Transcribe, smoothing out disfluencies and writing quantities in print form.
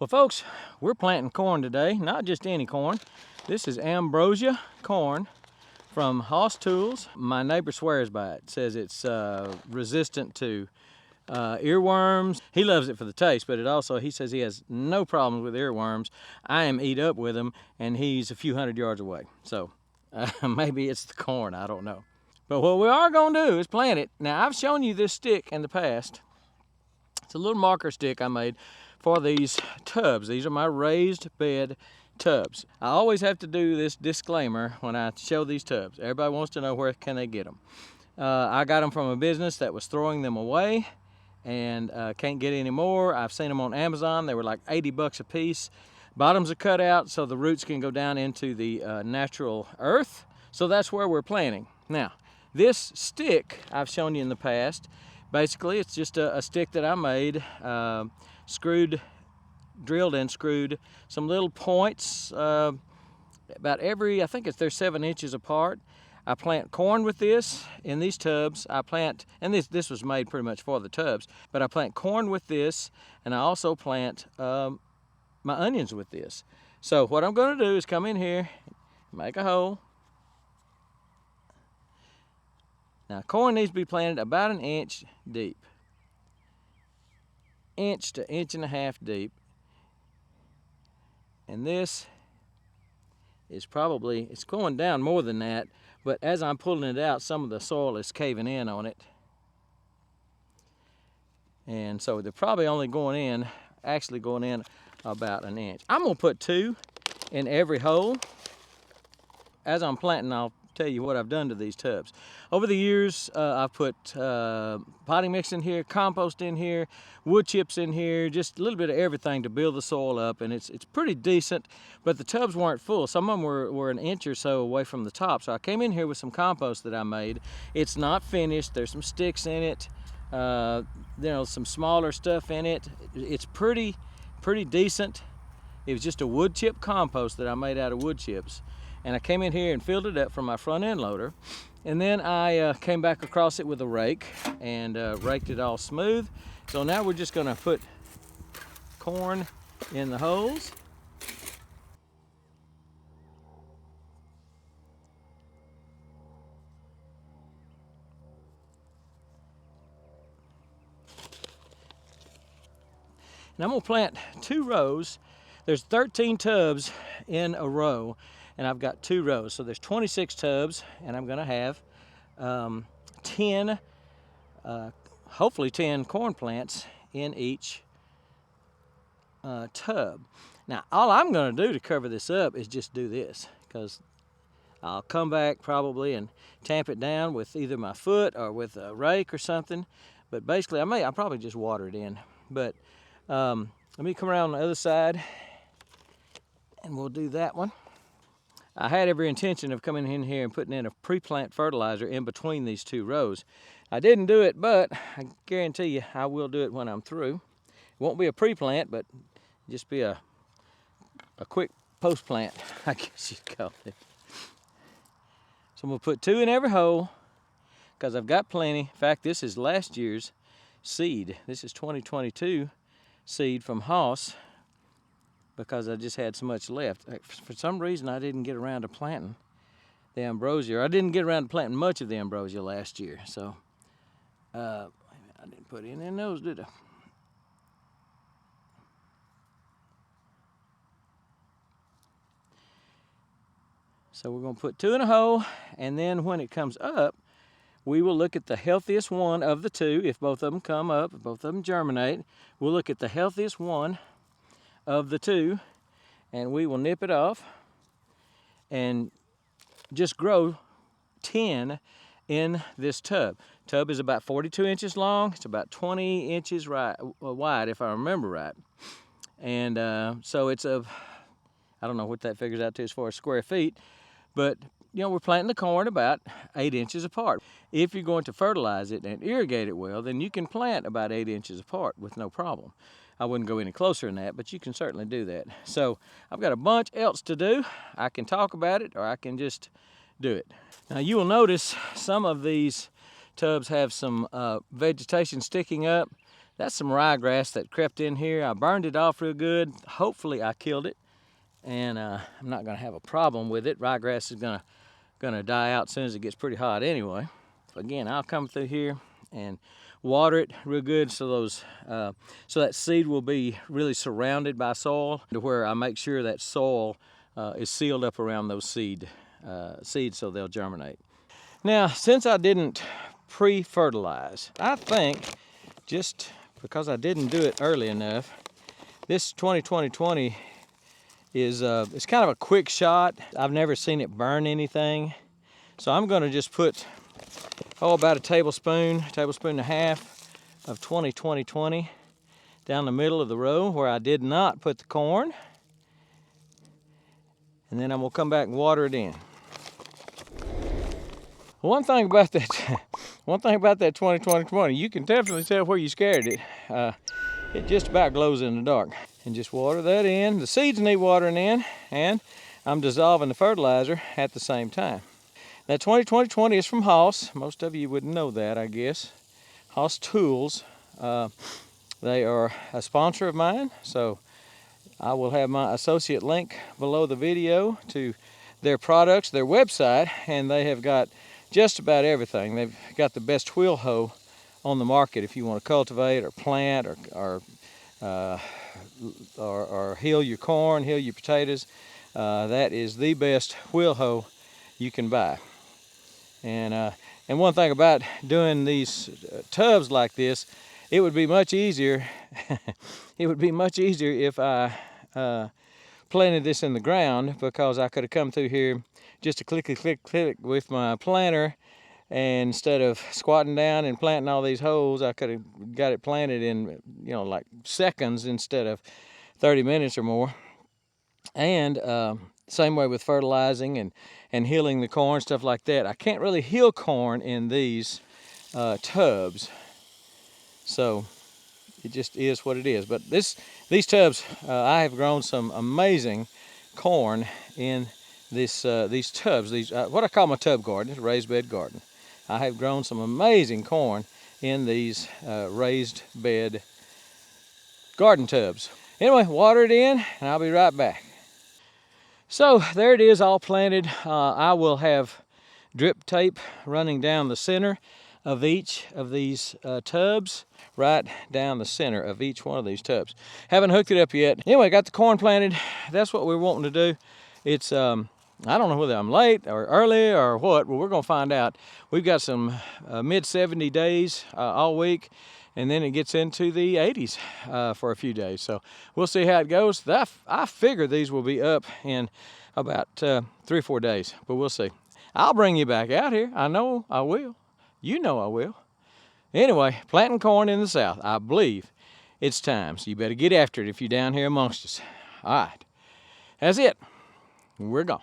Well, folks, we're planting corn today, not just any corn. This is Ambrosia corn from Hoss Tools. My neighbor swears by it, says it's resistant to earworms. He loves it for the taste, but he says he has no problems with earworms. I am eat up with them, and he's a few hundred yards away. So maybe it's the corn, I don't know. But what we are gonna do is plant it. Now, I've shown you this stick in the past. It's a little marker stick I made for these tubs. These are my raised bed tubs. I always have to do this disclaimer when I show these tubs. Everybody wants to know where can they get them. I got them from a business that was throwing them away and can't get any more. I've seen them on Amazon. They were like 80 bucks a piece. Bottoms are cut out so the roots can go down into the natural earth. So that's where we're planting. Now, this stick I've shown you in the past, basically it's just a stick that I made, drilled and screwed some little points about every, I think they're 7 inches apart. I plant corn with this in these tubs. I plant, and this was made pretty much for the tubs, but I plant corn with this, and I also plant my onions with this. So what I'm going to do is come in here, make a hole. Now, corn needs to be planted about 1 inch deep. 1 to 1.5 inches deep. And this is probably, it's going down more than that, but as I'm pulling it out, some of the soil is caving in on it. And so they're probably only actually going in about 1 inch. I'm gonna put 2 in every hole. As I'm planting, I'll tell you what I've done to these tubs. Over the years, I've put potting mix in here, compost in here, wood chips in here, just a little bit of everything to build the soil up, and it's pretty decent, but the tubs weren't full. Some of them were 1 inch or so away from the top, so I came in here with some compost that I made. It's not finished. There's some sticks in it, some smaller stuff in it. It's pretty decent. It was just a wood chip compost that I made out of wood chips. And I came in here and filled it up from my front end loader. And then I came back across it with a rake and raked it all smooth. So now we're just gonna put corn in the holes. And I'm gonna plant 2 rows. There's 13 tubs in a row, and I've got 2 rows. So there's 26 tubs, and I'm gonna have 10, hopefully 10 corn plants in each tub. Now, all I'm gonna do to cover this up is just do this, because I'll come back probably and tamp it down with either my foot or with a rake or something. But basically, I'll probably just water it in. But let me come around on the other side, and we'll do that one. I had every intention of coming in here and putting in a pre-plant fertilizer in between these 2 rows. I didn't do it, but I guarantee you I will do it when I'm through. It won't be a pre-plant, but just be a quick post-plant, I guess you'd call it. So I'm gonna put 2 in every hole because I've got plenty. In fact, this is last year's seed. This is 2022 seed from Hoss, because I just had so much left. For some reason, I didn't get around to planting the ambrosia. I didn't get around to planting much of the ambrosia last year, so I didn't put any in those, did I? So we're gonna put 2 in a hole, and then when it comes up, we will look at the healthiest one of the 2. If both of them come up, if both of them germinate, we'll look at the healthiest one of the 2, and we will nip it off and just grow 10 in this tub. Tub is about 42 inches long. It's about 20 inches wide, if I remember right. And so it's I don't know what that figures out to as far as square feet, but we're planting the corn about 8 inches apart. If you're going to fertilize it and irrigate it well, then you can plant about 8 inches apart with no problem. I wouldn't go any closer than that, but you can certainly do that. So I've got a bunch else to do. I can talk about it, or I can just do it. Now you will notice some of these tubs have some vegetation sticking up. That's some ryegrass that crept in here. I burned it off real good. Hopefully I killed it, and I'm not gonna have a problem with it. Ryegrass is gonna die out as soon as it gets pretty hot anyway. Again, I'll come through here and water it real good so so that seed will be really surrounded by soil, to where I make sure that soil is sealed up around those seeds so they'll germinate. Now, since I didn't pre-fertilize, I think, just because I didn't do it early enough, this 2020 is it's kind of a quick shot. I've never seen it burn anything, so I'm going to just put about a tablespoon and a half of 20 down the middle of the row where I did not put the corn, and then I'm gonna come back and water it in. One thing about that 20, you can definitely tell where you scared it. It just about glows in the dark. And just water that in. The seeds need watering in, and I'm dissolving the fertilizer at the same time. That 20 is from Haas. Most of you wouldn't know that, I guess. Haas Tools. They are a sponsor of mine, so I will have my associate link below the video to their products, their website, and they have got just about everything. They've got the best wheel hoe on the market if you want to cultivate or plant or heal your corn, heal your potatoes. That is the best wheel hoe you can buy. And one thing about doing these tubs like this, it would be much easier. It would be much easier if I planted this in the ground, because I could have come through here just to click with my planter, and instead of squatting down and planting all these holes, I could have got it planted in, like seconds instead of 30 minutes or more. And same way with fertilizing and healing the corn, stuff like that. I can't really heal corn in these tubs, so it just is what it is. But these tubs, I have grown some amazing corn in these tubs. What I call my tub garden, it's a raised bed garden. I have grown some amazing corn in these raised bed garden tubs. Anyway, water it in, and I'll be right back. So there it is, all planted. I will have drip tape running down the center of each of these tubs, right down the center of each one of these tubs. Haven't hooked it up yet. Anyway, got the corn planted. That's what we're wanting to do. It's I don't know whether I'm late or early or what, but we're gonna find out. We've got some mid-70 days all week, and then it gets into the 80s for a few days. So we'll see how it goes. I figure these will be up in about 3 or 4 days, but we'll see. I'll bring you back out here. I know I will. You know I will. Anyway, planting corn in the South. I believe it's time, so you better get after it if you're down here amongst us. All right, that's it. We're gone.